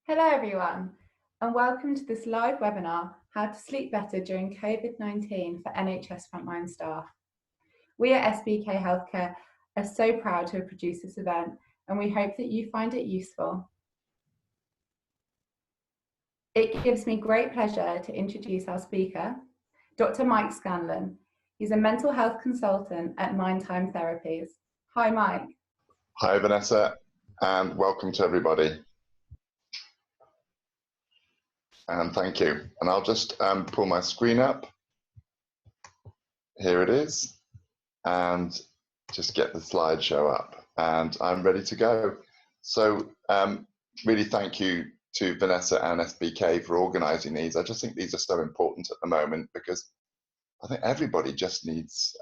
Hello everyone, and welcome to this live webinar, How to Sleep Better During COVID-19 for NHS Frontline Staff. We at SBK Healthcare are so proud to have produced this event, and we hope that you find it useful. It gives me great pleasure to introduce our speaker, Dr. Mike Scanlan. He's a mental health consultant at Therapies. Hi, Mike. Hi, Vanessa, and welcome to everybody. And thank you. And I'll just pull my screen up. Here it is. And just get the slideshow up. And I'm ready to go. So really thank you to Vanessa and SBK for organising these. I just think these are so important at the moment because I think everybody just needs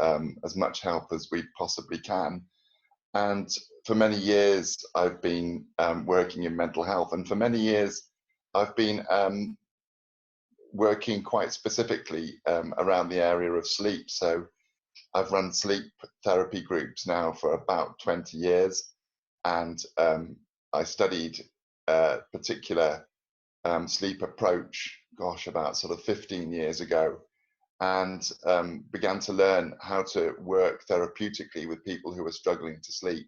as much help as we possibly can. And for many years, I've been working in mental health. And for many years, I've been working quite specifically around the area of sleep. So I've run sleep therapy groups now for about 20 years. And I studied a particular sleep approach, gosh, about sort of 15 years ago, and began to learn how to work therapeutically with people who are struggling to sleep.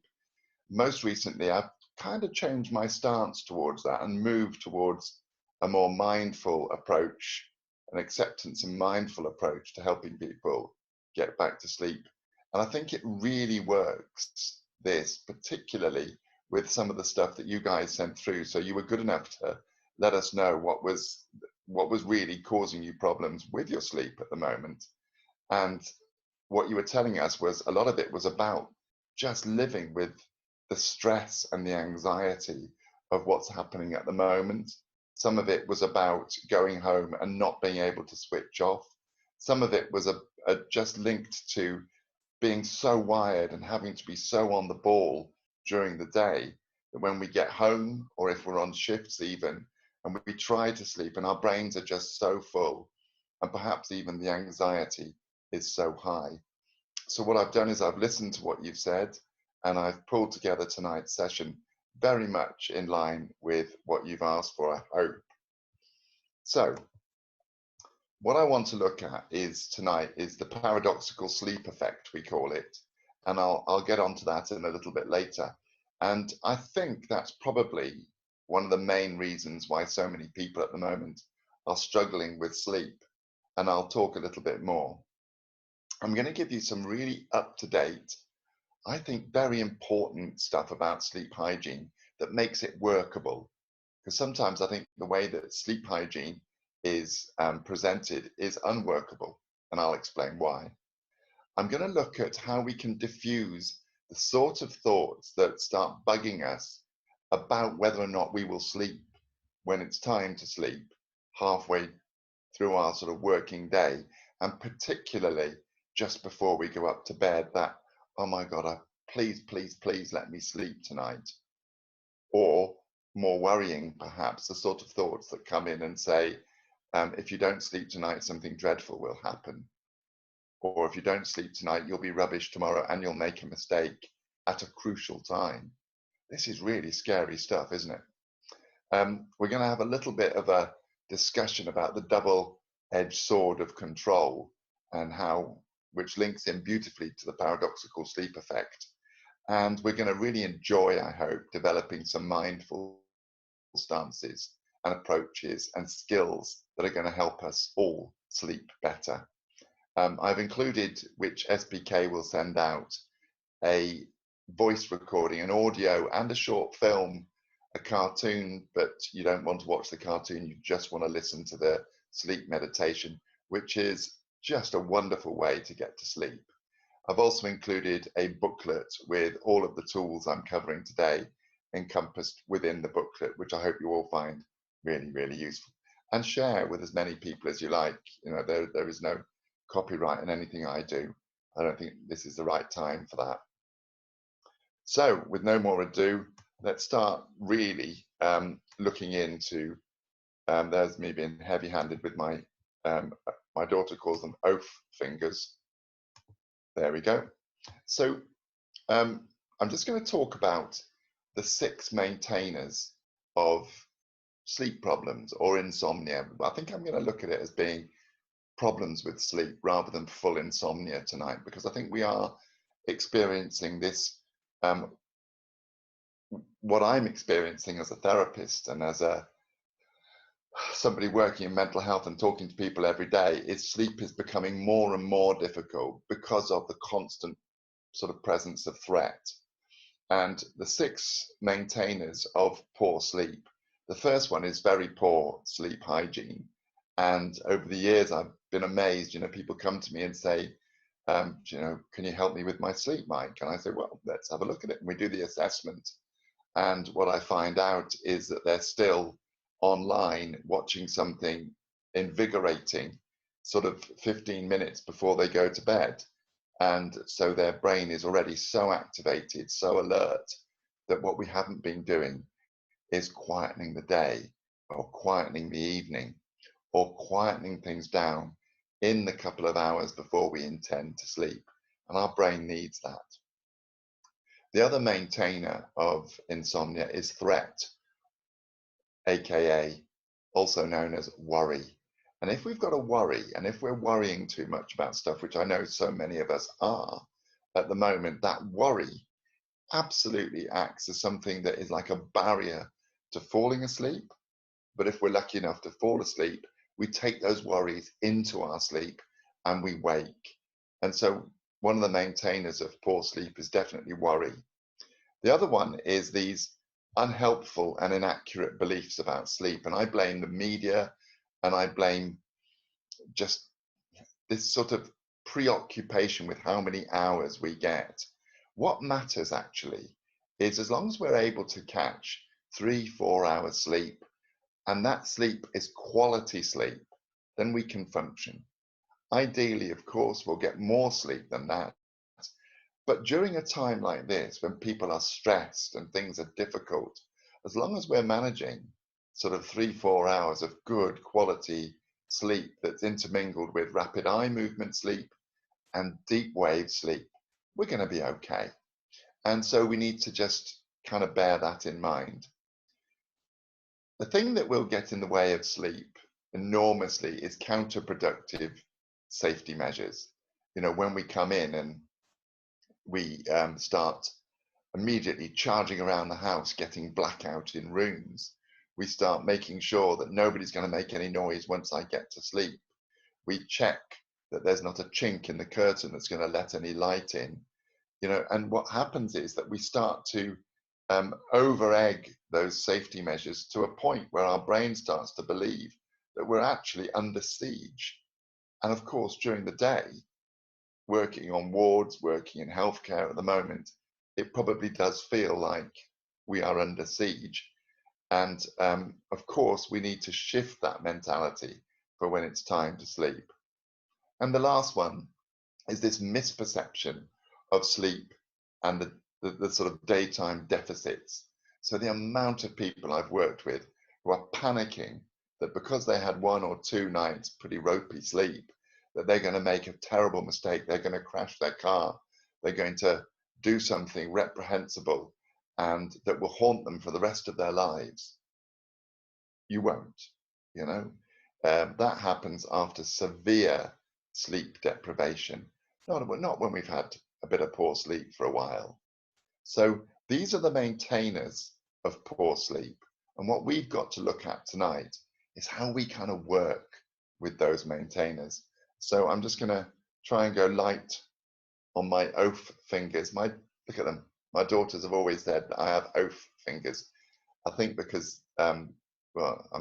Most recently, I've kind of changed my stance towards that and moved towards a more mindful approach, an acceptance and mindful approach to helping people get back to sleep. And I think it really works, this, particularly with some of the stuff that you guys sent through. So you were good enough to let us know what was really causing you problems with your sleep at the moment. And what you were telling us was a lot of it was about just living with the stress and the anxiety of what's happening at the moment. Some of it was about going home and not being able to switch off. Some of it was just linked to being so wired and having to be so on the ball during the day that when we get home, or if we're on shifts even, and we try to sleep and our brains are just so full, and perhaps even the anxiety is so high. So what I've done is I've listened to what you've said, and I've pulled together tonight's session very much in line with what you've asked for, I hope. So what I want to look at tonight is the paradoxical sleep effect, we call it, and I'll get onto that in a little bit later. And I think that's probably one of the main reasons why so many people at the moment are struggling with sleep, and I'll talk a little bit more. I'm going to give you some really up-to-date, I think very important stuff about sleep hygiene that makes it workable. Because sometimes I think the way that sleep hygiene is presented is unworkable, and I'll explain why. I'm going to look at how we can diffuse the sort of thoughts that start bugging us about whether or not we will sleep when it's time to sleep halfway through our sort of working day, and particularly just before we go up to bed, that, oh my God, please, please, please let me sleep tonight. Or more worrying, perhaps, the sort of thoughts that come in and say, if you don't sleep tonight, something dreadful will happen. Or if you don't sleep tonight, you'll be rubbish tomorrow and you'll make a mistake at a crucial time. This is really scary stuff, isn't it? We're going to have a little bit of a discussion about the double-edged sword of control, and which links in beautifully to the paradoxical sleep effect. And we're going to really enjoy, I hope, developing some mindful stances and approaches and skills that are going to help us all sleep better. I've included, which SBK will send out, a voice recording, an audio and a short film, a cartoon, but you don't want to watch the cartoon, you just want to listen to the sleep meditation, which is just a wonderful way to get to sleep. I've also included a booklet with all of the tools I'm covering today encompassed within the booklet, which I hope you all find really, really useful. And share with as many people as you like. You know, there is no copyright in anything I do. I don't think this is the right time for that. So with no more ado, let's start really looking into, there's me being heavy-handed with my daughter calls them oaf fingers. There we go. So I'm just going to talk about the 6 maintainers of sleep problems or insomnia. I think I'm going to look at it as being problems with sleep rather than full insomnia tonight, because I think we are experiencing this, what I'm experiencing as a therapist and as somebody working in mental health and talking to people every day, is sleep is becoming more and more difficult because of the constant sort of presence of threat. And the 6 maintainers of poor sleep, the first one is very poor sleep hygiene. And over the years, I've been amazed, people come to me and say, can you help me with my sleep, Mike? And I say, well, let's have a look at it. And we do the assessment. And what I find out is that they're still online watching something invigorating sort of 15 minutes before they go to bed. And so their brain is already so activated, so alert, that what we haven't been doing is quietening the day or quietening the evening or quietening things down in the couple of hours before we intend to sleep. And our brain needs that. The other maintainer of insomnia is threat, aka also known as worry. And if we've got a worry, and if we're worrying too much about stuff, which I know so many of us are at the moment, that worry absolutely acts as something that is like a barrier to falling asleep. But if we're lucky enough to fall asleep, we take those worries into our sleep and we wake. And so one of the maintainers of poor sleep is definitely worry. The other one is these unhelpful and inaccurate beliefs about sleep. And I blame the media, and I blame just this sort of preoccupation with how many hours we get. What matters actually is, as long as we're able to catch 3-4 hours sleep, and that sleep is quality sleep, then we can function. Ideally, of course, we'll get more sleep than that. But during a time like this, when people are stressed and things are difficult, as long as we're managing sort of 3-4 hours of good quality sleep that's intermingled with rapid eye movement sleep and deep wave sleep, we're going to be okay. And so we need to just kind of bear that in mind. The thing that will get in the way of sleep enormously is counterproductive safety measures. When we come in and we start immediately charging around the house, getting blackout in rooms. We start making sure that nobody's going to make any noise once I get to sleep. We check that there's not a chink in the curtain that's going to let any light in. And what happens is that we start to over-egg those safety measures to a point where our brain starts to believe that we're actually under siege. And of course, during the day, working on wards, working in healthcare at the moment, it probably does feel like we are under siege. And of course, we need to shift that mentality for when it's time to sleep. And the last one is this misperception of sleep and the sort of daytime deficits. So the amount of people I've worked with who are panicking that because they had 1 or 2 nights pretty ropey sleep, that they're going to make a terrible mistake, they're going to crash their car, they're going to do something reprehensible and that will haunt them for the rest of their lives. You won't, that happens after severe sleep deprivation, not when we've had a bit of poor sleep for a while. So these are the maintainers of poor sleep. And what we've got to look at tonight is how we kind of work with those maintainers. So I'm just going to try and go light on my oaf fingers. Look at them. My daughters have always said that I have oaf fingers. I think because, I'm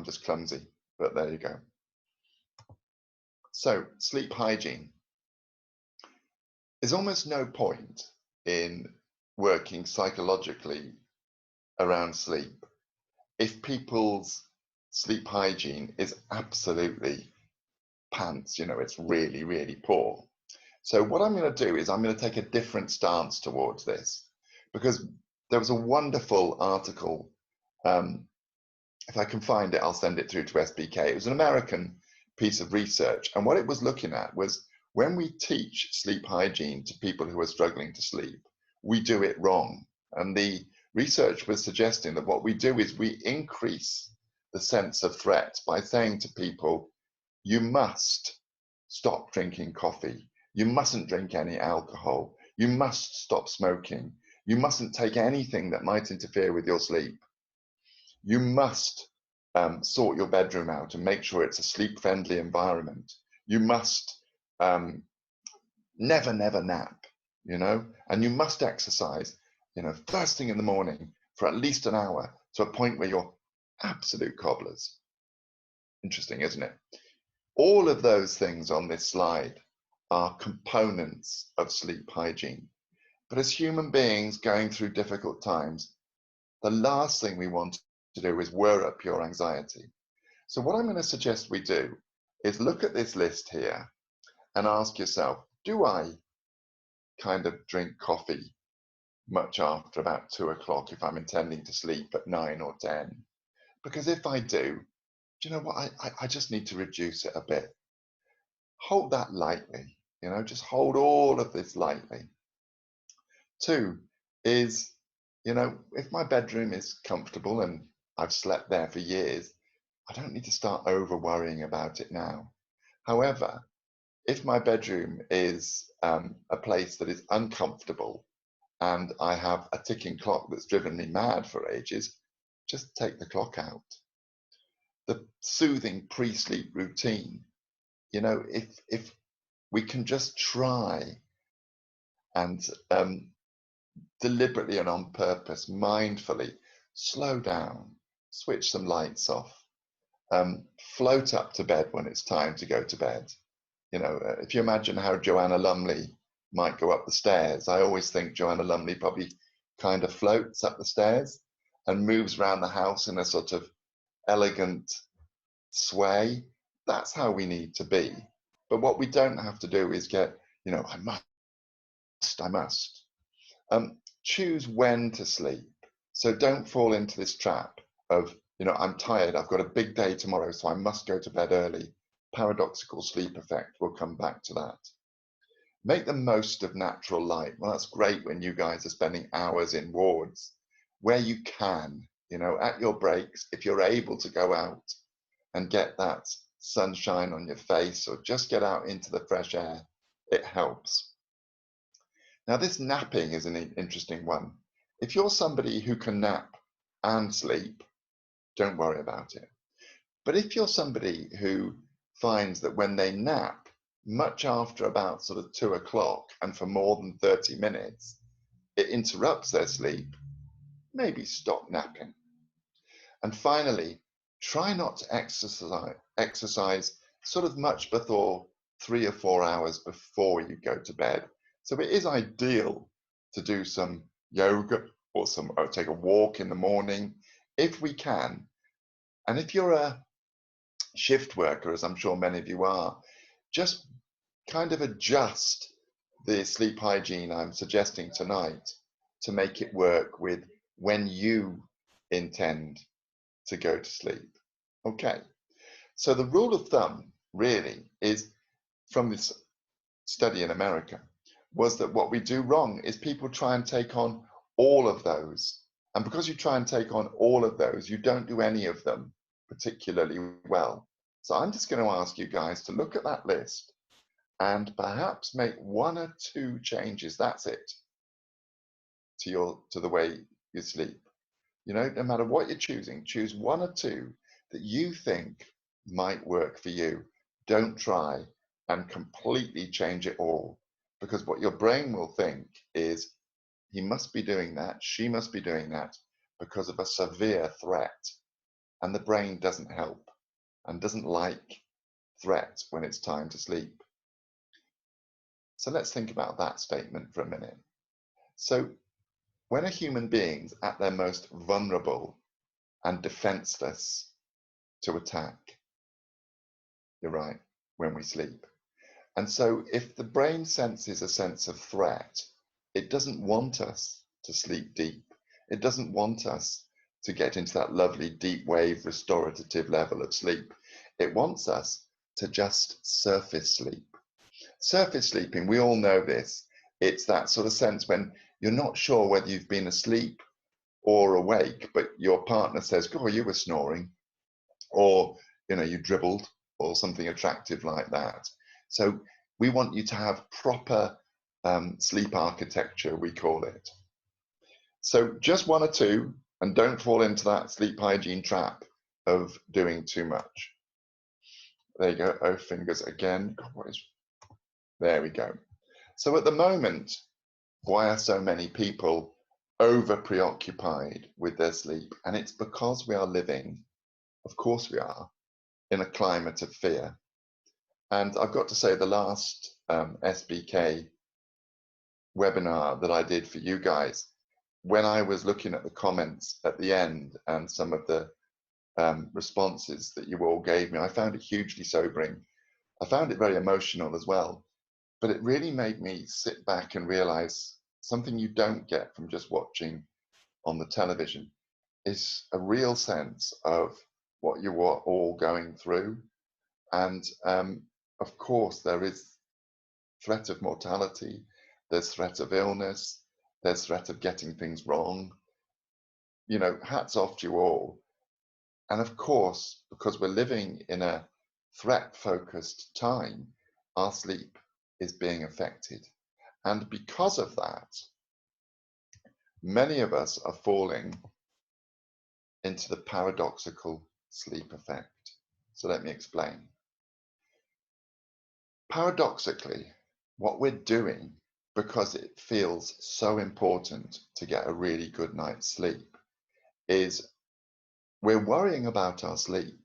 just clumsy, but there you go. So sleep hygiene. There's almost no point in working psychologically around sleep if people's sleep hygiene is absolutely pants, it's really, really poor. So what I'm going to do is I'm going to take a different stance towards this, because there was a wonderful article, if I can find it, I'll send it through to SBK. It was an American piece of research, and what it was looking at was when we teach sleep hygiene to people who are struggling to sleep, we do it wrong. And the research was suggesting that what we do is we increase the sense of threat by saying to people, you must stop drinking coffee. You mustn't drink any alcohol. You must stop smoking. You mustn't take anything that might interfere with your sleep. You must sort your bedroom out and make sure it's a sleep-friendly environment. You must never nap, you know, and you must exercise, you know, first thing in the morning for at least an hour to a point where you're absolute cobblers. Interesting, isn't it? All of those things on this slide are components of sleep hygiene. But as human beings going through difficult times, the last thing we want to do is whir up your anxiety. So what I'm going to suggest we do is look at this list here and ask yourself, do I kind of drink coffee much after about 2 o'clock if I'm intending to sleep at 9 or 10? Because if I do you know what, I just need to reduce it a bit. Hold that lightly, you know, just hold all of this lightly. 2 is, you know, if my bedroom is comfortable and I've slept there for years, I don't need to start over worrying about it now. However, if my bedroom is a place that is uncomfortable and I have a ticking clock that's driven me mad for ages, just take the clock out. The soothing pre-sleep routine, you know, if we can just try and deliberately and on purpose, mindfully, slow down, switch some lights off, float up to bed when it's time to go to bed. You know, if you imagine how Joanna Lumley might go up the stairs, I always think Joanna Lumley probably kind of floats up the stairs and moves around the house in a sort of elegant sway. That's how we need to be. But what we don't have to do is get, you know, I must. Choose when to sleep. So don't fall into this trap of, you know, I'm tired, I've got a big day tomorrow, so I must go to bed early. Paradoxical sleep effect, we'll come back to that. Make the most of natural light. Well, that's great when you guys are spending hours in wards. Where you can, you know, at your breaks, if you're able to go out and get that sunshine on your face or just get out into the fresh air, it helps. Now, this napping is an interesting one. If you're somebody who can nap and sleep, don't worry about it. But if you're somebody who finds that when they nap, much after about sort of 2 o'clock and for more than 30 minutes, it interrupts their sleep, maybe stop napping. And finally, try not to exercise sort of much before 3 or 4 hours before you go to bed. So it is ideal to do some yoga or take a walk in the morning if we can. And if you're a shift worker, as I'm sure many of you are, just kind of adjust the sleep hygiene I'm suggesting tonight to make it work with when you intend to go to sleep. Okay, so the rule of thumb really is, from this study in America, was that what we do wrong is people try and take on all of those. And because you try and take on all of those, you don't do any of them particularly well. So I'm just going to ask you guys to look at that list and perhaps make 1 or 2 changes. That's it, to the way you sleep. You know, no matter what you're choosing, choose 1 or 2 that you think might work for you. Don't try and completely change it all, because what your brain will think is, he must be doing that, she must be doing that because of a severe threat. And the brain doesn't help and doesn't like threats when it's time to sleep. So let's think about that statement for a minute. So when a human being's at their most vulnerable and defenseless to attack, you're right, when we sleep. And so if the brain senses a sense of threat, it doesn't want us to sleep deep. It doesn't want us to get into that lovely deep wave restorative level of sleep. It wants us to just surface sleep. Surface sleeping, we all know this. It's that sort of sense when you're not sure whether you've been asleep or awake, but your partner says, "Oh, you were snoring." or you dribbled or something attractive like that. So we want you to have proper sleep architecture, we call it. So just one or two, and don't fall into that sleep hygiene trap of doing too much. There you go. Oh, fingers again. There we go. So at the moment, why are so many people over preoccupied with their sleep? And it's because we are living, of course we are, in a climate of fear. And I've got to say, the last SBK webinar that I did for you guys, when I was looking at the comments at the end and some of the responses that you all gave me, I found it hugely sobering. I found it very emotional as well, but it really made me sit back and realize something you don't get from just watching on the television is a real sense of what you are all going through. And of course, there is threat of mortality, there's threat of illness, there's threat of getting things wrong. Hats off to you all. And of course, because we're living in a threat-focused time, our sleep is being affected. And because of that, many of us are falling into the paradoxical sleep effect. So let me explain. Paradoxically, what we're doing, because it feels so important to get a really good night's sleep, is we're worrying about our sleep.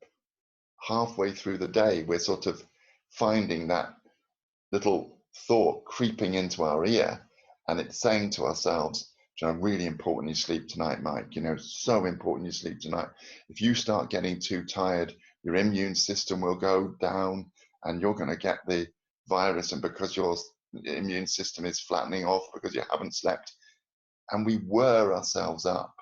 Halfway through the day, we're sort of finding that little thought creeping into our ear, and it's saying to ourselves, really important you sleep tonight, Mike. So important you sleep tonight. If you start getting too tired, your immune system will go down and you're going to get the virus, and because your immune system is flattening off because you haven't slept. And we whir ourselves up.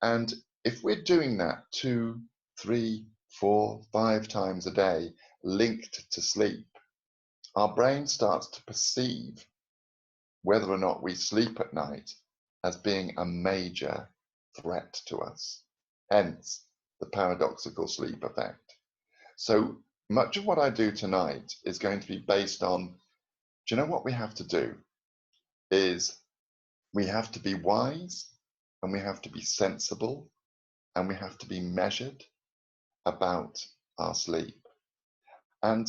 And if we're doing that 2, 3, 4, 5 times a day linked to sleep, our brain starts to perceive whether or not we sleep at night as being a major threat to us. Hence the paradoxical sleep effect. So much of what I do tonight is going to be based on, what we have to do is we have to be wise, and we have to be sensible, and we have to be measured about our sleep. And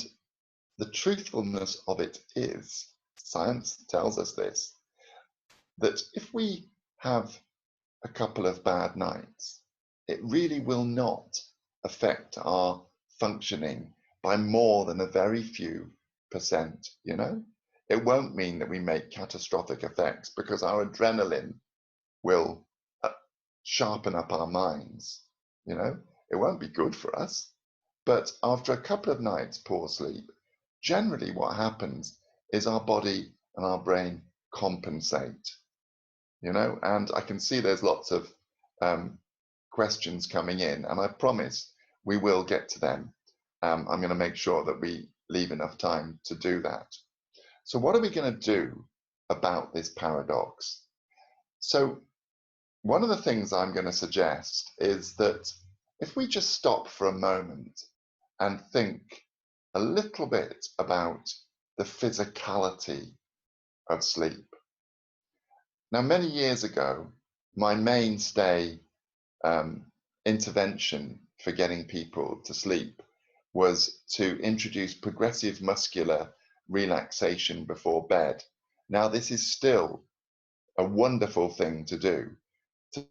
the truthfulness of it is, science tells us this, that if we have a couple of bad nights, it really will not affect our functioning by more than a very few percent, It won't mean that we make catastrophic effects because our adrenaline will sharpen up our minds, It won't be good for us. But after a couple of nights poor sleep, generally what happens is our body and our brain compensate, and I can see there's lots of questions coming in, and I promise we will get to them. I'm going to make sure that we leave enough time to do that. So what are we going to do about this paradox? So one of the things I'm going to suggest is that if we just stop for a moment and think a little bit about the physicality of sleep. Now, many years ago, my mainstay intervention for getting people to sleep was to introduce progressive muscular relaxation before bed. Now, this is still a wonderful thing to do, to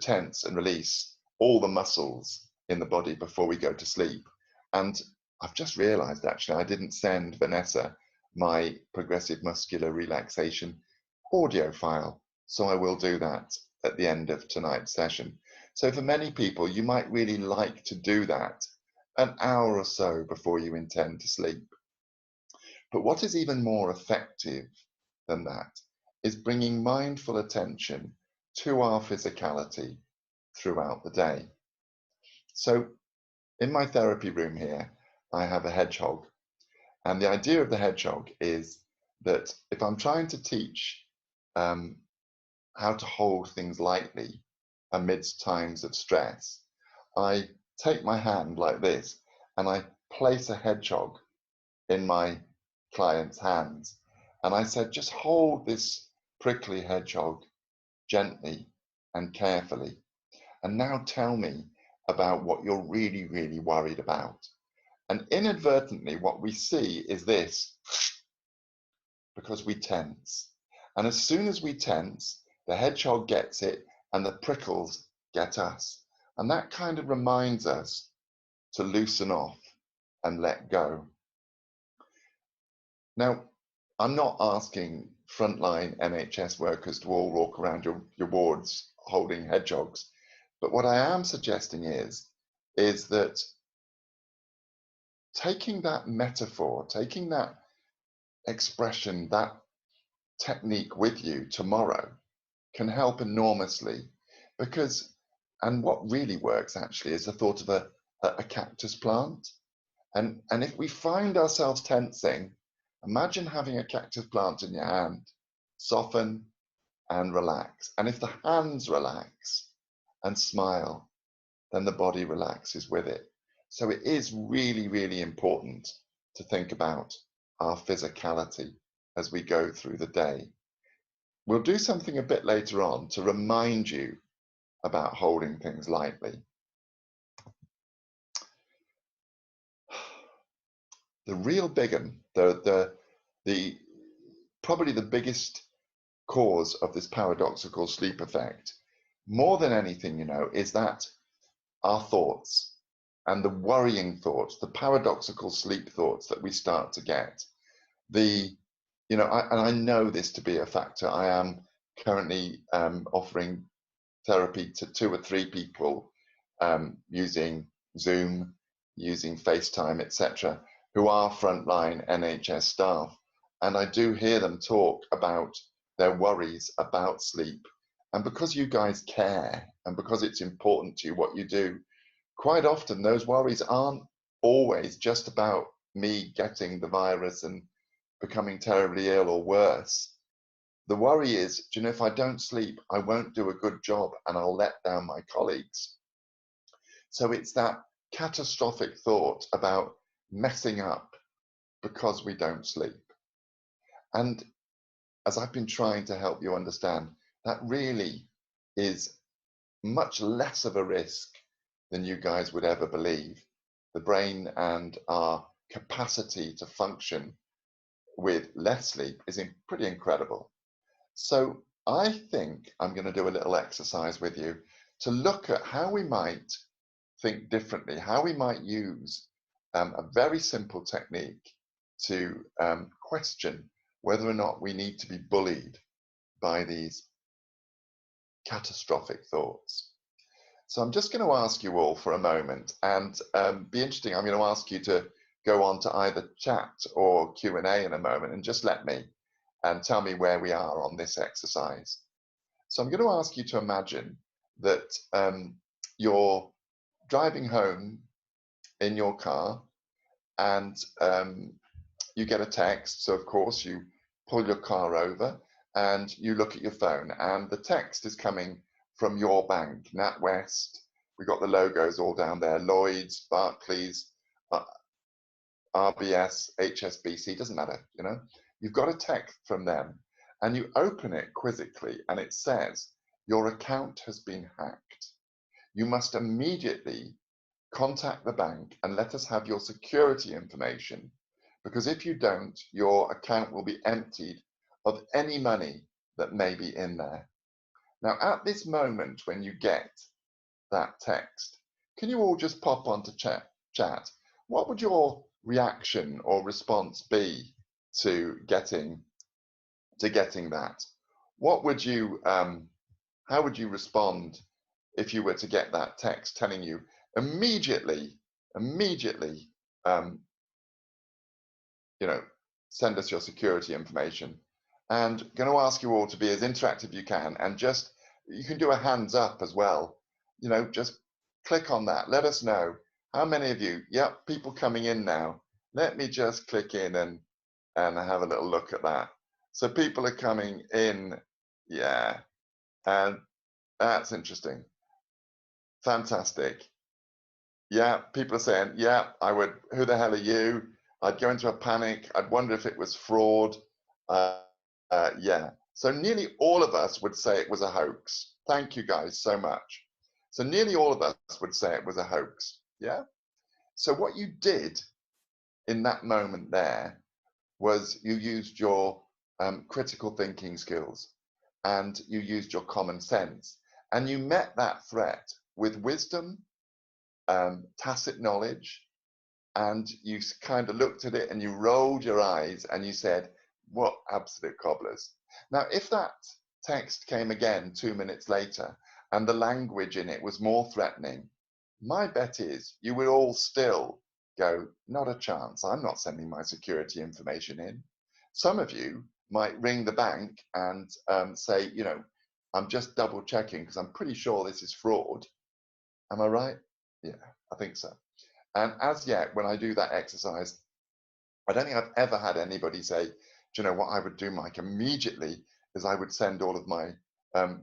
tense and release all the muscles in the body before we go to sleep. And I've just realized, actually, I didn't send Vanessa my progressive muscular relaxation audio file, so I will do that at the end of tonight's session. So for many people, you might really like to do that an hour or so before you intend to sleep. But what is even more effective than that is bringing mindful attention to our physicality throughout the day. So in my therapy room here, I have a hedgehog. And the idea of the hedgehog is that if I'm trying to teach how to hold things lightly amidst times of stress, I take my hand like this and I place a hedgehog in my client's hands. And I said, just hold this prickly hedgehog gently and carefully. And now tell me about what you're really, really worried about. And inadvertently, what we see is this, because we tense. And as soon as we tense, the hedgehog gets it and the prickles get us. And that kind of reminds us to loosen off and let go. Now, I'm not asking frontline NHS workers to all walk around your wards holding hedgehogs, but what I am suggesting is that taking that metaphor, taking that expression, that technique with you tomorrow can help enormously, because, and what really works actually is the thought of a cactus plant. And if we find ourselves tensing, imagine having a cactus plant in your hand, soften and relax. And if the hands relax and smile, then the body relaxes with it. So it is really, really important to think about our physicality as we go through the day. We'll do something a bit later on to remind you about holding things lightly. The real big one, the probably the biggest cause of this paradoxical sleep effect, more than anything, is that our thoughts and the worrying thoughts, the paradoxical sleep thoughts that we start to get, and I know this to be a factor. I am currently offering therapy to 2 or 3 people using Zoom, using FaceTime, etc., who are frontline NHS staff. And I do hear them talk about their worries about sleep. And because you guys care and because it's important to you what you do, quite often those worries aren't always just about me getting the virus and becoming terribly ill or worse. The worry is, if I don't sleep, I won't do a good job and I'll let down my colleagues. So it's that catastrophic thought about messing up because we don't sleep. And as I've been trying to help you understand, that really is much less of a risk than you guys would ever believe. The brain and our capacity to function with less sleep is pretty incredible. So I think I'm going to do a little exercise with you to look at how we might think differently, how we might use a very simple technique to question whether or not we need to be bullied by these catastrophic thoughts. So I'm just going to ask you all for a moment, and be interesting. I'm going to ask you to go on to either chat or Q&A in a moment, and just let me and tell me where we are on this exercise. So I'm going to ask you to imagine that you're driving home in your car, and you get a text. So of course you pull your car over and you look at your phone, and the text is coming from your bank, NatWest. We've got the logos all down there: Lloyds, Barclays, RBS, HSBC, doesn't matter, You've got a text from them, and you open it quizzically, and it says, your account has been hacked. You must immediately contact the bank and let us have your security information, because if you don't, your account will be emptied of any money that may be in there. Now, at this moment, when you get that text, can you all just pop onto chat? What would your reaction or response be to getting that? What would you how would you respond if you were to get that text telling you immediately send us your security information? And going to ask you all to be as interactive you can, and just, you can do a hands up as well, just click on that. Let us know how many of you. Yep, people coming in now. Let me just click in and have a little look at that. So people are coming in, yeah, and that's interesting. Fantastic. Yeah, people are saying, yeah, I would, who the hell are you? I'd go into a panic. I'd wonder if it was fraud. Yeah. So nearly all of us would say it was a hoax. Thank you guys so much. So nearly all of us would say it was a hoax. Yeah. So what you did in that moment there was you used your critical thinking skills and you used your common sense and you met that threat with wisdom, tacit knowledge, and you kind of looked at it and you rolled your eyes and you said, what absolute cobblers. Now, if that text came again 2 minutes later and the language in it was more threatening, my bet is you would all still go, not a chance. I'm not sending my security information in. Some of you might ring the bank and say, you know, I'm just double checking because I'm pretty sure this is fraud. Am I right? Yeah, I think so. And as yet, when I do that exercise, I don't think I've ever had anybody say, do you know what I would do, Mike, immediately is I would send all of my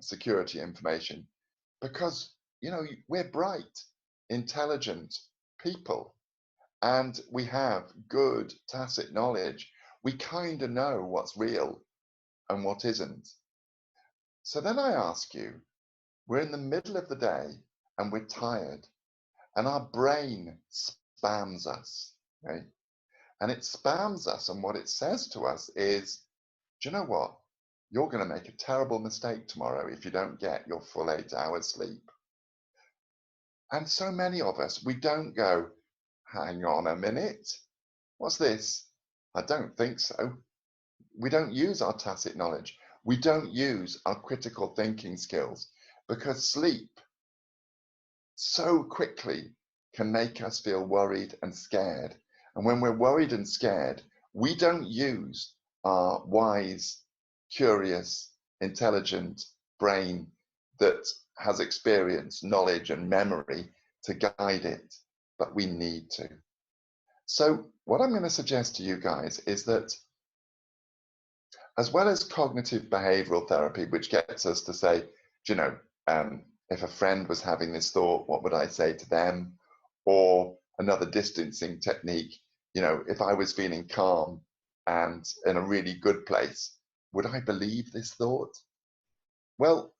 security information because, you know, we're bright, intelligent people and we have good tacit knowledge. We kind of know what's real and what isn't. So then I ask you, we're in the middle of the day and we're tired and our brain spams us, okay? And it spams us, and what it says to us is, do you know what? You're going to make a terrible mistake tomorrow if you don't get your full 8 hours sleep. And so many of us, we don't go, hang on a minute, what's this? I don't think so. We don't use our tacit knowledge. We don't use our critical thinking skills because sleep so quickly can make us feel worried and scared. And when we're worried and scared, we don't use our wise, curious, intelligent brain that has experience, knowledge, and memory to guide it, but we need to. So, what I'm going to suggest to you guys is that, as well as cognitive behavioral therapy, which gets us to say, you know, if a friend was having this thought, what would I say to them? Or another distancing technique, you know, if I was feeling calm and in a really good place, would I believe this thought? Well,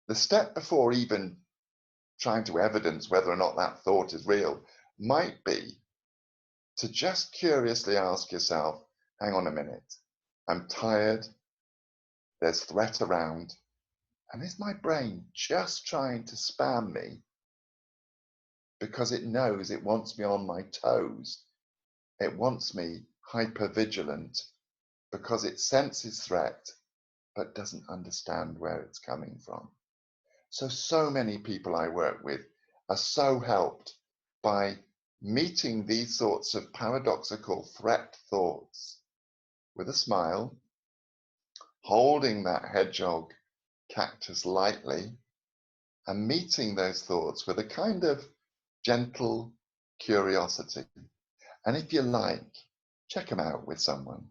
the step before even trying to evidence whether or not that thought is real might be to just curiously ask yourself, hang on a minute, I'm tired, there's threat around, and is my brain just trying to spam me because it knows it wants me on my toes? It wants me hyper-vigilant because it senses threat but doesn't understand where it's coming from. So many people I work with are so helped by meeting these sorts of paradoxical threat thoughts with a smile, holding that hedgehog cactus lightly, and meeting those thoughts with a kind of gentle curiosity. And if you like, check them out with someone.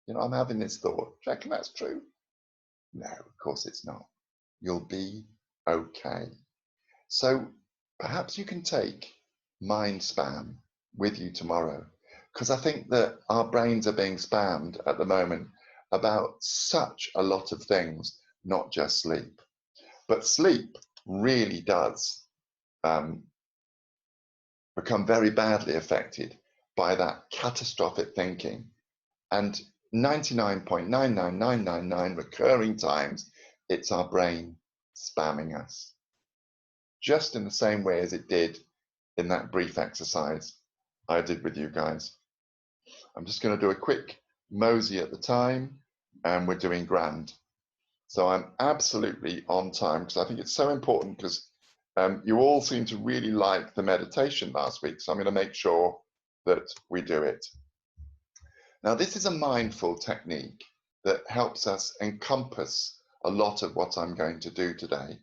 You know, I'm having this thought. Do you reckon that's true? No, of course it's not. You'll be okay. So perhaps you can take mind spam with you tomorrow, because I think that our brains are being spammed at the moment about such a lot of things, not just sleep. But sleep really does become very badly affected by that catastrophic thinking. And 99.99999 recurring times, it's our brain spamming us. Just in the same way as it did in that brief exercise I did with you guys. I'm just going to do a quick mosey at the time, and we're doing grand. So I'm absolutely on time because I think it's so important, because you all seem to really like the meditation last week. So I'm going to make sure that we do it. Now, this is a mindful technique that helps us encompass a lot of what I'm going to do today.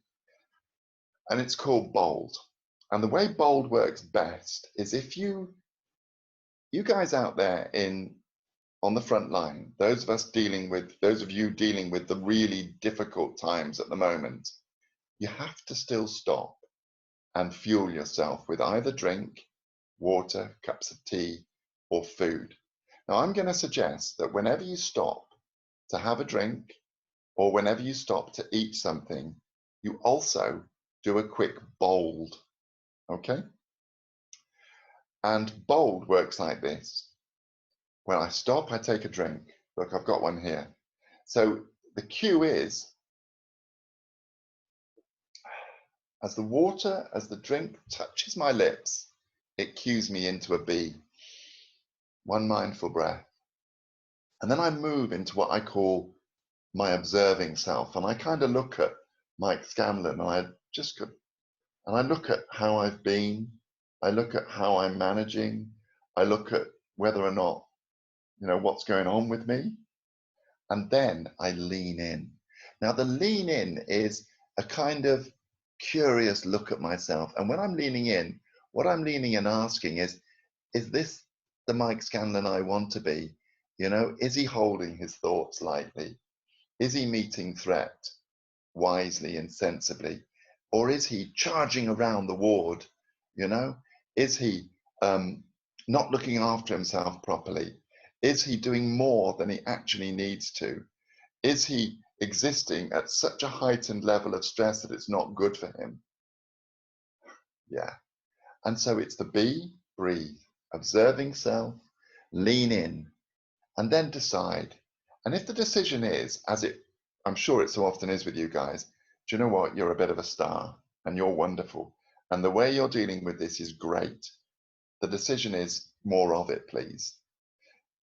And it's called BOLD. And the way BOLD works best is if you guys out there on the front line, those of you dealing with the really difficult times at the moment, you have to still stop and fuel yourself with either drink, water, cups of tea, or food. Now, I'm going to suggest that whenever you stop to have a drink or whenever you stop to eat something, you also do a quick bold, okay? And bold works like this. When I stop, I take a drink. Look, I've got one here. So the cue is, as the drink touches my lips, it cues me into a B, one mindful breath. And then I move into what I call my observing self. And I kind of look at Mike Scanlan, and I look at how I've been. I look at how I'm managing. I look at whether or not, what's going on with me. And then I lean in. Now, the lean in is a kind of curious look at myself. And when I'm leaning in, what I'm leaning and asking is this the Mike Scanlan I want to be? Is he holding his thoughts lightly? Is he meeting threat wisely and sensibly? Or is he charging around the ward? Is he not looking after himself properly? Is he doing more than he actually needs to? Is he existing at such a heightened level of stress that it's not good for him? Yeah. And so it's the be, breathe, observing self, lean in, and then decide. And if the decision is, I'm sure it so often is with you guys, do you know what? You're a bit of a star and you're wonderful. And the way you're dealing with this is great. The decision is more of it, please.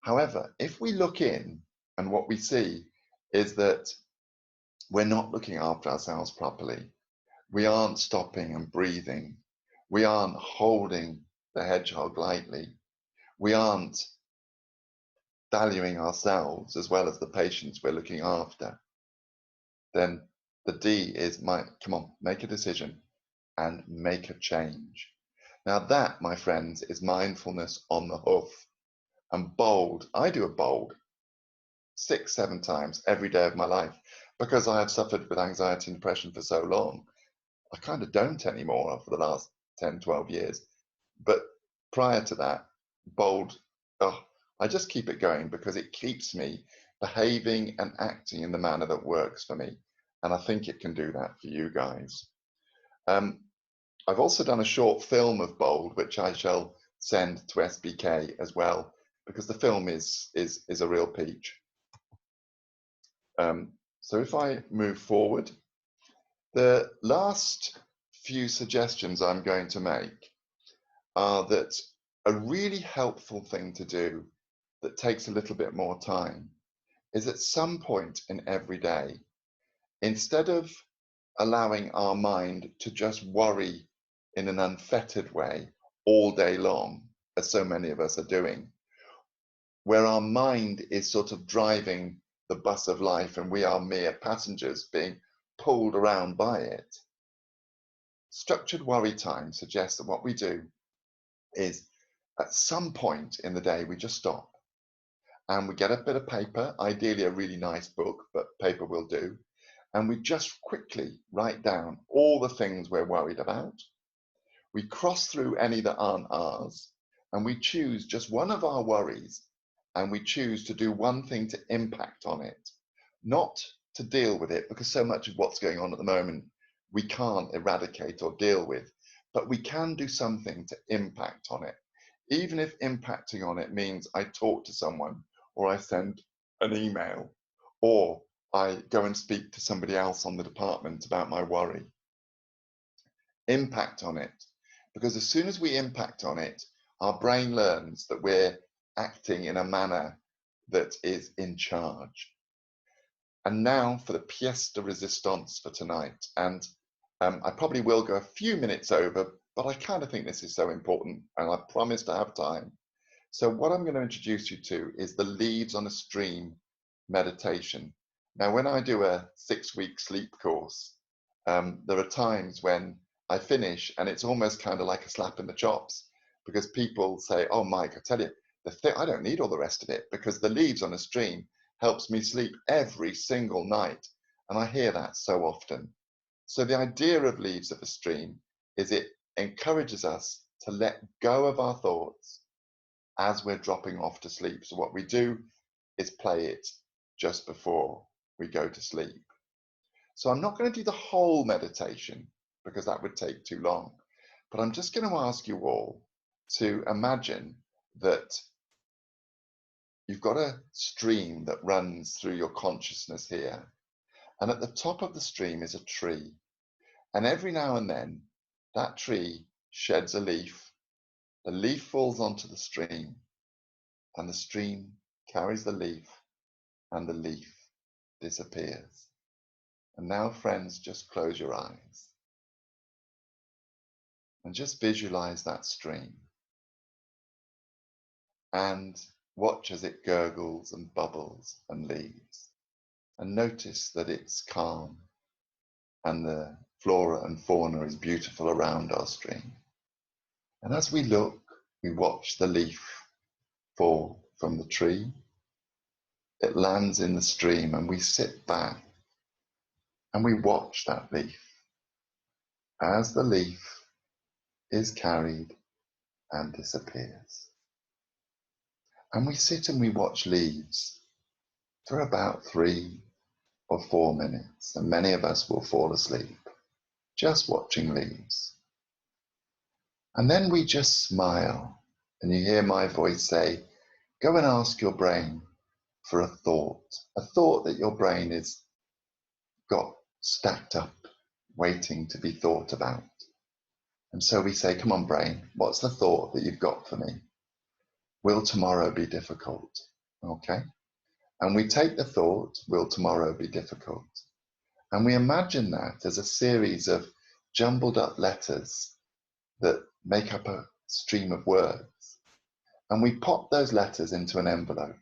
However, if we look in and what we see is that we're not looking after ourselves properly, we aren't stopping and breathing, we aren't holding the hedgehog lightly, we aren't valuing ourselves as well as the patients we're looking after, then the D is come on, make a decision and make a change. Now that, my friends, is mindfulness on the hoof. And bold, I do a bold 6-7 times every day of my life because I have suffered with anxiety and depression for so long. I kind of don't anymore for the last 10-12 years. But prior to that, bold, I just keep it going because it keeps me behaving and acting in the manner that works for me. And I think it can do that for you guys. I've also done a short film of bold, which I shall send to SBK as well, because the film is a real peach. So if I move forward, the last few suggestions I'm going to make are that a really helpful thing to do that takes a little bit more time is at some point in every day, instead of allowing our mind to just worry in an unfettered way all day long, as so many of us are doing, where our mind is sort of driving the bus of life and we are mere passengers being pulled around by it. Structured worry time suggests that what we do is at some point in the day we just stop and we get a bit of paper, ideally a really nice book, but paper will do, and we just quickly write down all the things we're worried about. We cross through any that aren't ours, and we choose just one of our worries, and we choose to do one thing to impact on it, not to deal with it, because so much of what's going on at the moment we can't eradicate or deal with, but we can do something to impact on it. Even if impacting on it means I talk to someone, or I send an email, or I go and speak to somebody else on the department about my worry. Impact on it. Because as soon as we impact on it, our brain learns that we're acting in a manner that is in charge. And now for the pièce de résistance for tonight. And I probably will go a few minutes over, but I kind of think this is so important, and I promise to have time. So what I'm going to introduce you to is the Leaves on a Stream meditation. Now, when I do a 6-week sleep course, there are times when I finish and it's almost kind of like a slap in the chops, because people say, oh, Mike, I tell you, I don't need all the rest of it, because the Leaves on a Stream helps me sleep every single night. And I hear that so often. So the idea of Leaves of a Stream is it encourages us to let go of our thoughts as we're dropping off to sleep. So what we do is play it just before we go to sleep. So I'm not going to do the whole meditation because that would take too long, but I'm just going to ask you all to imagine that you've got a stream that runs through your consciousness here, and at the top of the stream is a tree, and every now and then that tree sheds a leaf. The leaf falls onto the stream, and the stream carries the leaf, and the leaf disappears. And now, friends, just close your eyes and just visualize that stream and watch as it gurgles and bubbles and leaves, and notice that it's calm and the flora and fauna is beautiful around our stream. And as we look, we watch the leaf fall from the tree. It lands in the stream, and we sit back and we watch that leaf as the leaf is carried and disappears. And we sit and we watch leaves for about 3 or 4 minutes, and many of us will fall asleep just watching leaves. And then we just smile, and you hear my voice say, go and ask your brain for a thought that your brain has got stacked up, waiting to be thought about. And so we say, come on, brain, what's the thought that you've got for me? Will tomorrow be difficult? Okay. And we take the thought, will tomorrow be difficult? And we imagine that as a series of jumbled up letters that make up a stream of words. And we pop those letters into an envelope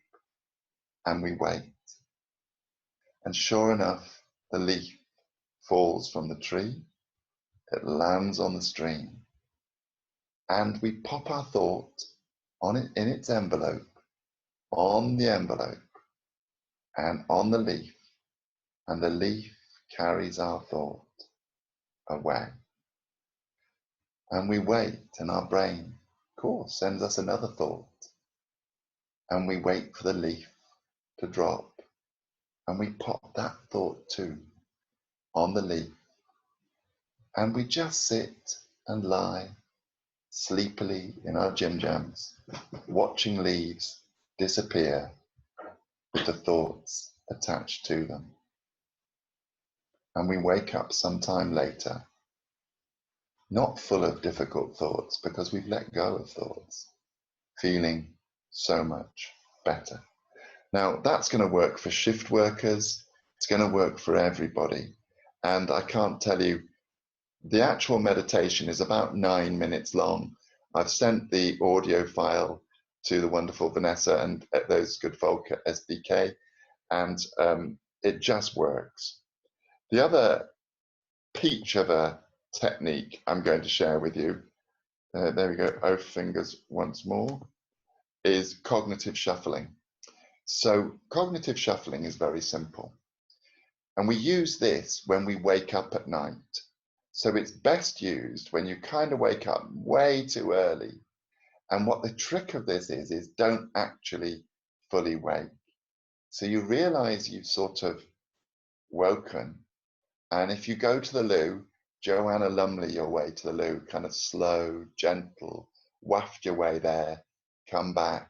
and we wait. And sure enough, the leaf falls from the tree, it lands on the stream, and we pop our thought on it in its envelope, on the envelope, and on the leaf, and the leaf carries our thought away. And we wait, and our brain, of course, sends us another thought, and we wait for the leaf to drop, and we pop that thought too on the leaf, and we just sit and lie sleepily in our gym jams, watching leaves disappear with the thoughts attached to them. And we wake up sometime later, not full of difficult thoughts because we've let go of thoughts, feeling so much better. Now, that's going to work for shift workers. It's going to work for everybody. And I can't tell you, the actual meditation is about 9 minutes long. I've sent the audio file to the wonderful Vanessa and those good folk at SBK, and it just works. The other peach of a technique I'm going to share with you, there we go, oath fingers once more, is cognitive shuffling. So cognitive shuffling is very simple. And we use this when we wake up at night. So it's best used when you kind of wake up way too early. And what the trick of this is don't actually fully wake. So you realize you've sort of woken. And if you go to the loo, Joanna Lumley your way to the loo, kind of slow, gentle, waft your way there, come back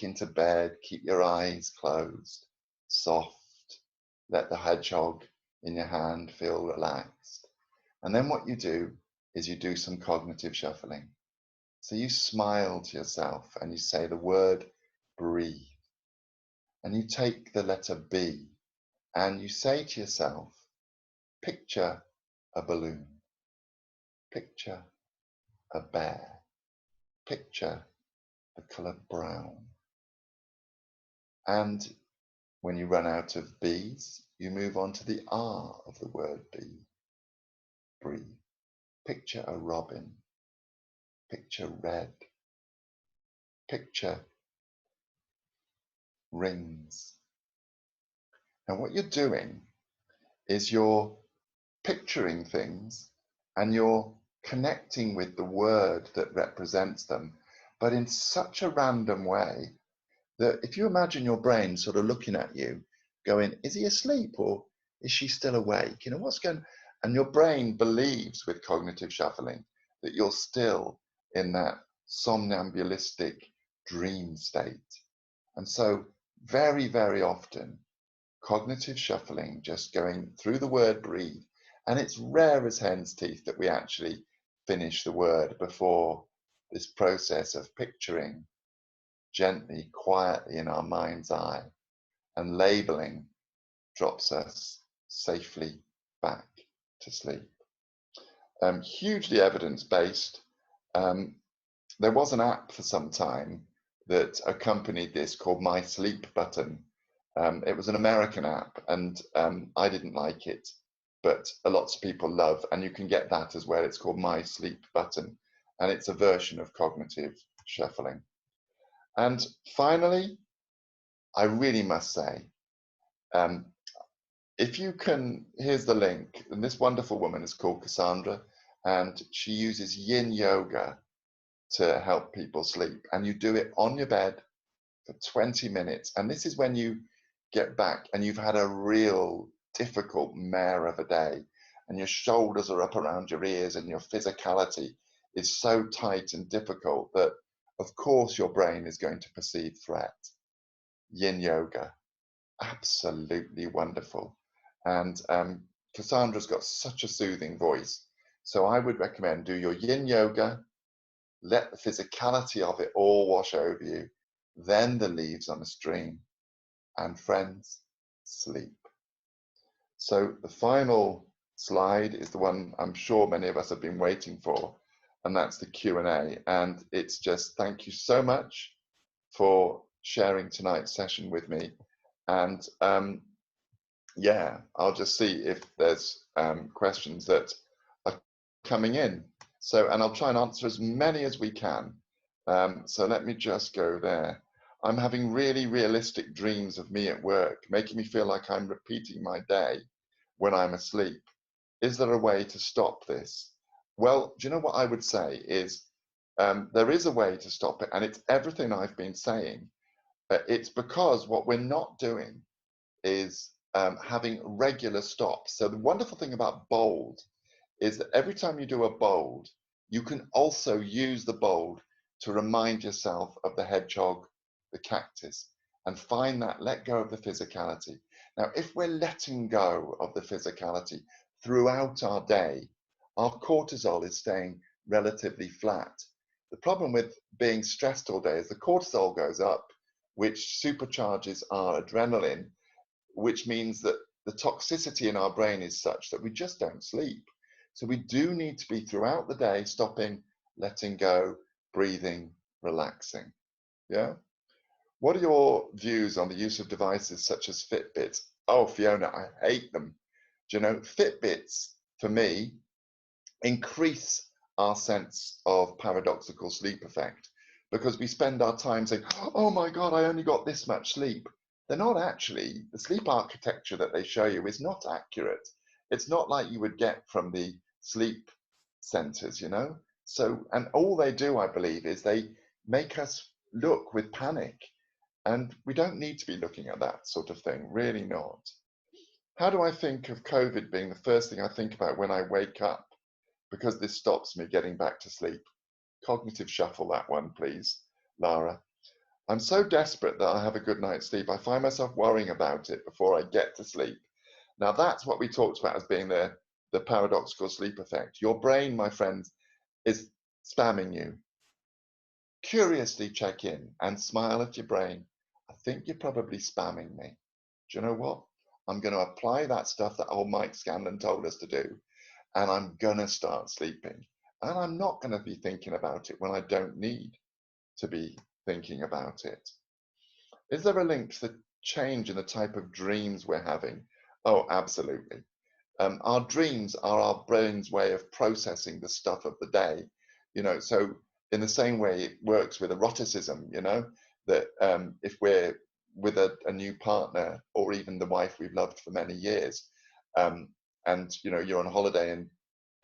into bed, keep your eyes closed, soft, let the hedgehog in your hand feel relaxed. And then what you do is you do some cognitive shuffling. So you smile to yourself and you say the word breathe. And you take the letter B and you say to yourself, picture a balloon, picture a bear, picture the colour brown. And when you run out of B's, you move on to the R of the word be, breathe. Picture a robin, picture red, picture rings. Now what you're doing is you're picturing things and you're connecting with the word that represents them, but in such a random way that if you imagine your brain sort of looking at you, going, is he asleep or is she still awake? You know, what's going on? And your brain believes with cognitive shuffling that you're still in that somnambulistic dream state. And so very, very often, cognitive shuffling, just going through the word breathe, and it's rare as hen's teeth that we actually finish the word before this process of picturing gently, quietly in our mind's eye and labeling drops us safely back to sleep. Hugely evidence-based. There was an app for some time that accompanied this called My Sleep Button. It was an American app, and I didn't like it, but lots of people love, and you can get that as well. It's called My Sleep Button, and it's a version of cognitive shuffling. And finally, I really must say, if you can, here's the link, and this wonderful woman is called Cassandra, and she uses yin yoga to help people sleep, and you do it on your bed for 20 minutes. And this is when you get back and you've had a real difficult mare of a day, and your shoulders are up around your ears and your physicality is so tight and difficult that of course your brain is going to perceive threat. Yin yoga, absolutely wonderful. And Cassandra's got such a soothing voice. So I would recommend do your yin yoga, let the physicality of it all wash over you, then the leaves on a stream, and friends, sleep. So the final slide is the one I'm sure many of us have been waiting for, and that's the Q&A. And it's just thank you so much for sharing tonight's session with me. And yeah, I'll just see if there's questions that are coming in. So, and I'll try and answer as many as we can. So let me just go there. I'm having really realistic dreams of me at work, making me feel like I'm repeating my day when I'm asleep. Is there a way to stop this? Well, do you know what I would say is there is a way to stop it, and it's everything I've been saying. It's because what we're not doing is having regular stops. So the wonderful thing about bold is that every time you do a bold, you can also use the bold to remind yourself of the hedgehog, the cactus, and find that, let go of the physicality. Now, if we're letting go of the physicality throughout our day, our cortisol is staying relatively flat. The problem with being stressed all day is the cortisol goes up, which supercharges our adrenaline, which means that the toxicity in our brain is such that we just don't sleep. So we do need to be throughout the day stopping, letting go, breathing, relaxing. Yeah. What are your views on the use of devices such as Fitbits? Oh, Fiona, I hate them. Do you know, Fitbits, for me, increase our sense of paradoxical sleep effect because we spend our time saying, oh my God, I only got this much sleep. They're not actually, the sleep architecture that they show you is not accurate. It's not like you would get from the sleep centers, you know? So, and all they do, I believe, is they make us look with panic. And we don't need to be looking at that sort of thing, really not. How do I think of COVID being the first thing I think about when I wake up? Because this stops me getting back to sleep. Cognitive shuffle that one, please, Lara. I'm so desperate that I have a good night's sleep. I find myself worrying about it before I get to sleep. Now that's what we talked about as being the paradoxical sleep effect. Your brain, my friends, is spamming you. Curiously check in and smile at your brain. I think you're probably spamming me. Do you know what? I'm going to apply that stuff that old Mike Scanlan told us to do, and I'm going to start sleeping. And I'm not going to be thinking about it when I don't need to be thinking about it. Is there a link to the change in the type of dreams we're having? Oh, absolutely. Our dreams are our brain's way of processing the stuff of the day, you know, so in the same way it works with eroticism, you know, that if we're with a new partner or even the wife we've loved for many years, and, you know, you're on holiday and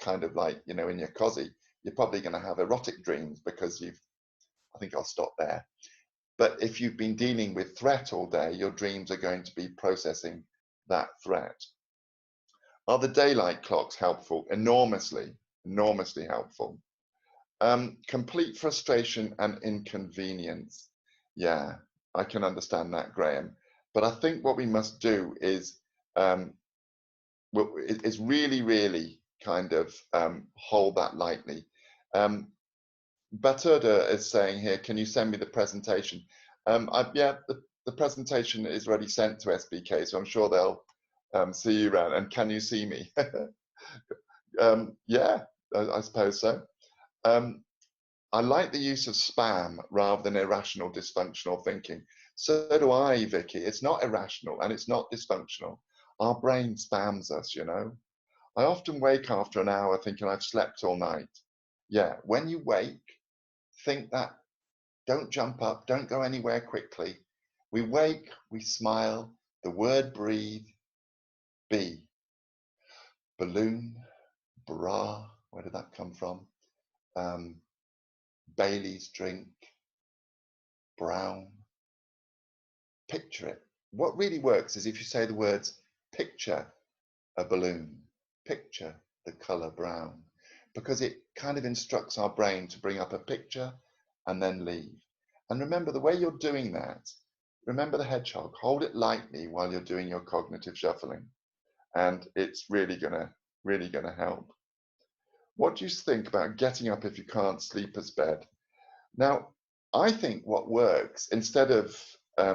kind of like, you know, in your cosy, you're probably going to have erotic dreams because I think I'll stop there. But if you've been dealing with threat all day, your dreams are going to be processing that threat. Are the daylight clocks helpful? Enormously, enormously helpful. Complete frustration and inconvenience. Yeah, I can understand that, Graham. But I think what we must do is really, really kind of hold that lightly. Baturda is saying here, can you send me the presentation? Yeah, the presentation is already sent to SBK, so I'm sure they'll see you around. And can you see me? Yeah, I suppose so. I like the use of spam rather than irrational, dysfunctional thinking. So do I, Vicky. It's not irrational and it's not dysfunctional. Our brain spams us, you know. I often wake after an hour thinking I've slept all night. Yeah, when you wake, think that. Don't jump up, don't go anywhere quickly. We wake, we smile, the word breathe, be. Balloon, bra, where did that come from? Bailey's drink, brown. Picture it. What really works is if you say the words, picture a balloon, picture the color brown, because it kind of instructs our brain to bring up a picture and then leave. And remember, the way you're doing that, remember the hedgehog, hold it lightly while you're doing your cognitive shuffling. And it's really gonna help. What do you think about getting up if you can't sleep as bed? Now, I think what works, instead of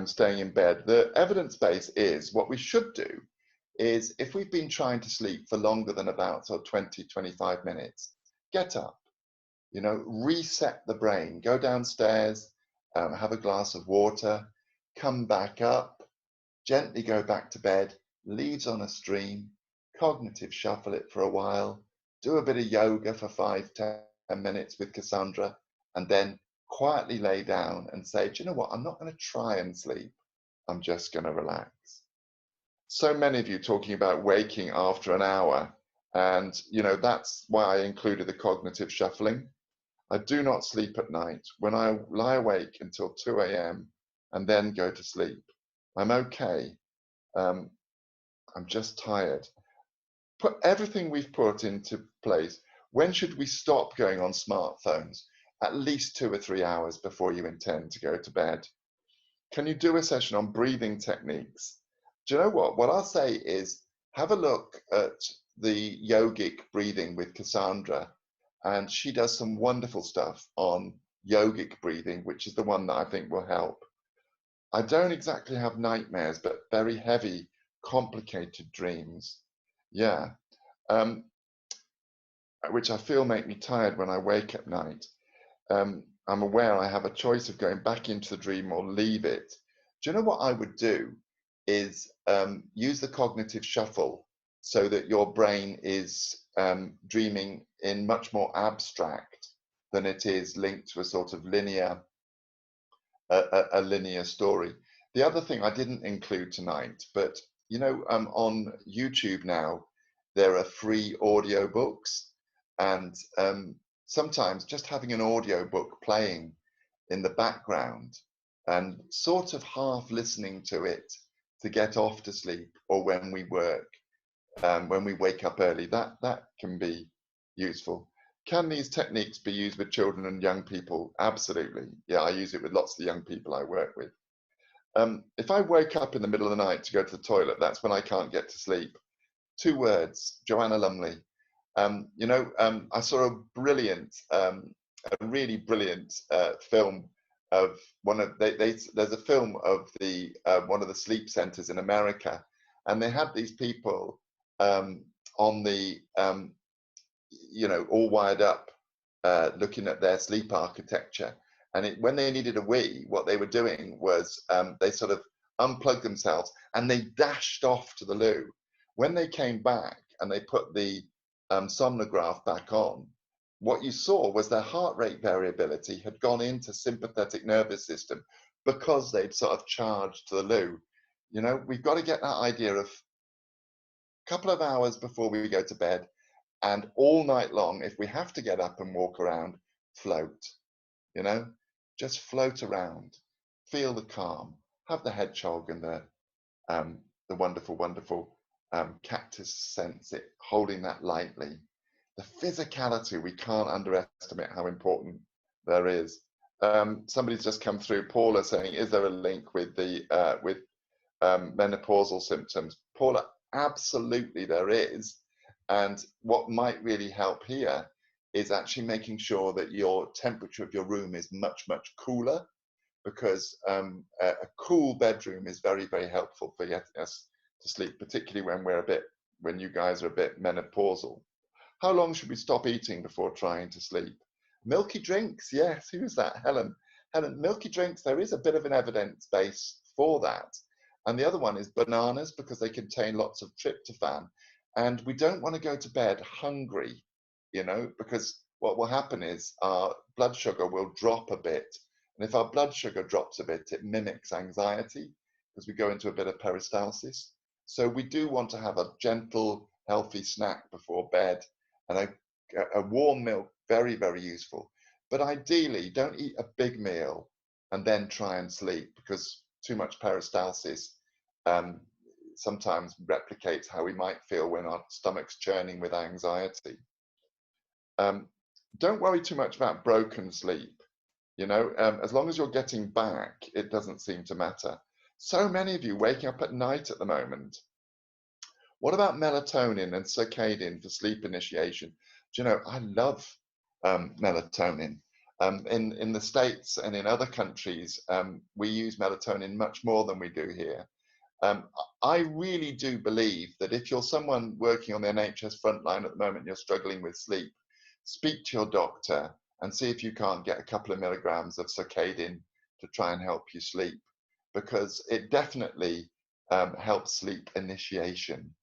staying in bed, the evidence base is what we should do is if we've been trying to sleep for longer than about 20, 25 minutes, get up, you know, reset the brain, go downstairs, have a glass of water, come back up, gently go back to bed, leaves on a stream, cognitive shuffle it for a while, do a bit of yoga for 5-10 minutes with Cassandra, and then quietly lay down and say, do you know what, I'm not going to try and sleep, I'm just going to relax. So many of you talking about waking after an hour, and you know, that's why I included the cognitive shuffling. I do not sleep at night. When I lie awake until 2 a.m. and then go to sleep, I'm okay. I'm just tired. Put everything we've put into place. When should we stop going on smartphones? At least 2 or 3 hours before you intend to go to bed. Can you do a session on breathing techniques? Do you know what? What I'll say is have a look at the yogic breathing with Cassandra, and she does some wonderful stuff on yogic breathing, which is the one that I think will help. I don't exactly have nightmares, but very heavy, complicated dreams. Yeah. Which I feel make me tired when I wake at night. I'm aware I have a choice of going back into the dream or leave it. Do you know what I would do is use the cognitive shuffle so that your brain is dreaming in much more abstract than it is linked to a sort of linear, a linear story. The other thing I didn't include tonight, but you know, on YouTube now, there are free audio books, and sometimes just having an audio book playing in the background and sort of half listening to it to get off to sleep, or when we work, when we wake up early, that can be useful. Can these techniques be used with children and young people? Absolutely. Yeah, I use it with lots of the young people I work with. If I wake up in the middle of the night to go to the toilet, that's when I can't get to sleep. 2 words, Joanna Lumley. You know, I saw a really brilliant film of one of there's a film of the one of the sleep centers in America, and they had these people on the you know, all wired up, looking at their sleep architecture. And when they needed a wee, what they were doing was they sort of unplugged themselves and they dashed off to the loo. When they came back and they put the somnograph back on, what you saw was their heart rate variability had gone into sympathetic nervous system because they'd sort of charged to the loo. You know, we've got to get that idea of a couple of hours before we go to bed, And all night long, if we have to get up and walk around, float, you know, just float around, feel the calm, have the hedgehog and the wonderful, wonderful cactus sense, it holding that lightly. The physicality, we can't underestimate how important there is. Somebody's just come through, Paula, saying, is there a link with the menopausal symptoms? Paula, absolutely there is. And what might really help here is actually making sure that your temperature of your room is much, much cooler, because a cool bedroom is very, very helpful for us to sleep, particularly when you guys are a bit menopausal. How long should we stop eating before trying to sleep? Milky drinks, yes. Who is that? Helen. Helen, milky drinks, there is a bit of an evidence base for that. And the other one is bananas, because they contain lots of tryptophan. And we don't want to go to bed hungry, you know, because what will happen is our blood sugar will drop a bit. And if our blood sugar drops a bit, it mimics anxiety, because we go into a bit of peristalsis. So we do want to have a gentle, healthy snack before bed, and a warm milk, very, very useful. But ideally, don't eat a big meal and then try and sleep, because too much peristalsis sometimes replicates how we might feel when our stomach's churning with anxiety. Don't worry too much about broken sleep. You know, as long as you're getting back, it doesn't seem to matter. So many of you waking up at night at the moment. What about melatonin and circadian for sleep initiation? Do you know, I love melatonin. In the States and in other countries, we use melatonin much more than we do here. I really do believe that if you're someone working on the NHS Frontline at the moment, you're struggling with sleep, speak to your doctor and see if you can't get a couple of milligrams of circadian to try and help you sleep, because it definitely helps sleep initiation,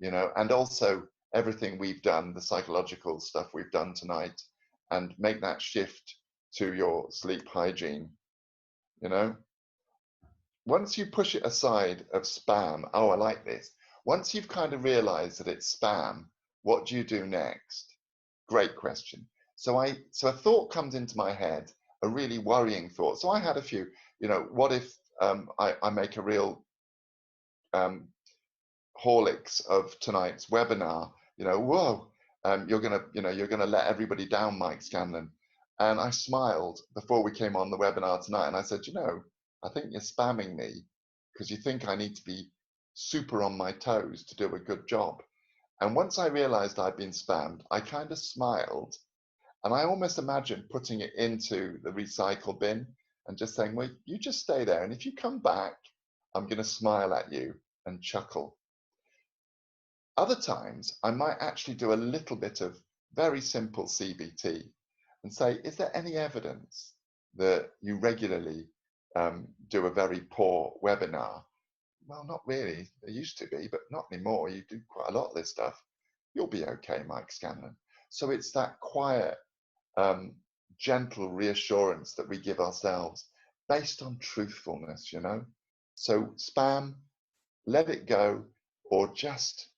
you know, and also everything we've done, the psychological stuff we've done tonight, and make that shift to your sleep hygiene, you know. Once you push it aside of spam, oh, I like this. Once you've kind of realized that it's spam, what do you do next? Great question. So a thought comes into my head, a really worrying thought. So I had a few, you know, what if I make a real Horlicks of tonight's webinar, you know, whoa, you're gonna let everybody down, Mike Scanlan. And I smiled before we came on the webinar tonight, and I said, you know, I think you're spamming me because you think I need to be super on my toes to do a good job. And once I realized I'd been spammed, I kind of smiled, and I almost imagined putting it into the recycle bin and just saying, well, you just stay there, and if you come back, I'm going to smile at you and chuckle. Other times, I might actually do a little bit of very simple CBT and say, is there any evidence that you regularly do a very poor webinar? Well, not really. There used to be, but not anymore. You do quite a lot of this stuff. You'll be okay, Mike Scanlan. So it's that quiet, gentle reassurance that we give ourselves based on truthfulness, you know? So spam, let it go, or just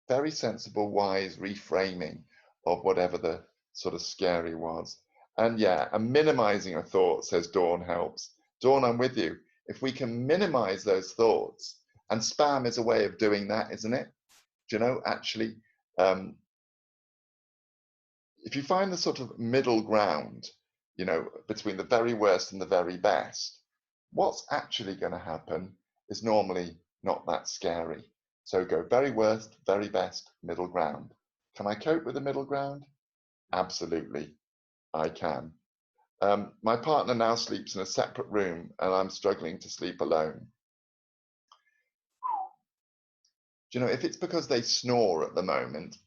very sensible, wise reframing of whatever the sort of scary was. And yeah, and minimizing a thought, says Dawn, helps. Dawn, I'm with you. If we can minimize those thoughts, and spam is a way of doing that, isn't it? Do you know, actually, if you find the sort of middle ground, you know, between the very worst and the very best, what's actually going to happen is normally not that scary. So go very worst, very best, middle ground. Can I cope with the middle ground? Absolutely, I can. My partner now sleeps in a separate room and I'm struggling to sleep alone. Do you know, if it's because they snore at the moment,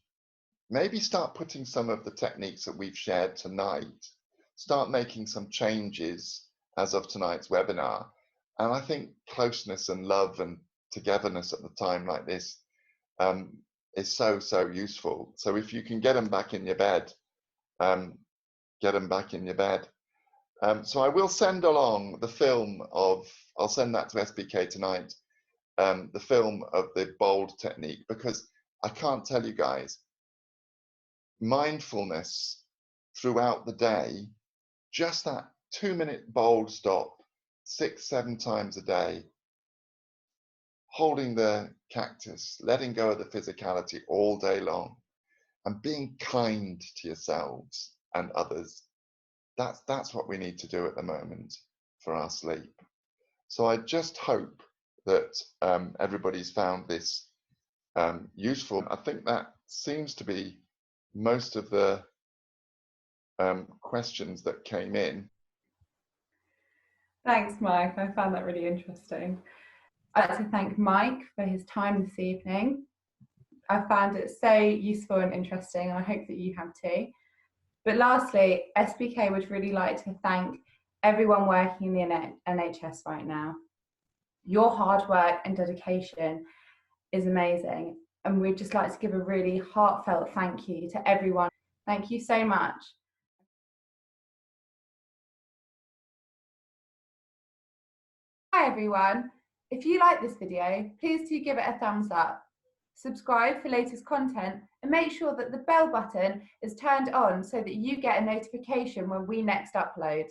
maybe start putting some of the techniques that we've shared tonight, start making some changes as of tonight's webinar. And I think closeness and love and togetherness at the time like this is so, so useful. So if you can get them back in your bed, get them back in your bed. So I will send along the film of, I'll send that to SBK tonight, the film of the bold technique, because I can't tell you guys, mindfulness throughout the day, just that 2-minute bold stop, 6-7 times a day, holding the cactus, letting go of the physicality all day long, and being kind to yourselves and others. That's what we need to do at the moment for our sleep. So I just hope that everybody's found this useful. I think that seems to be most of the questions that came in. Thanks, Mike. I found that really interesting. I'd like to thank Mike for his time this evening. I found it so useful and interesting, and I hope that you have too. But lastly, SBK would really like to thank everyone working in the NHS right now. Your hard work and dedication is amazing, and we'd just like to give a really heartfelt thank you to everyone. Thank you so much. Hi everyone. If you like this video, please do give it a thumbs up. Subscribe for latest content and make sure that the bell button is turned on so that you get a notification when we next upload.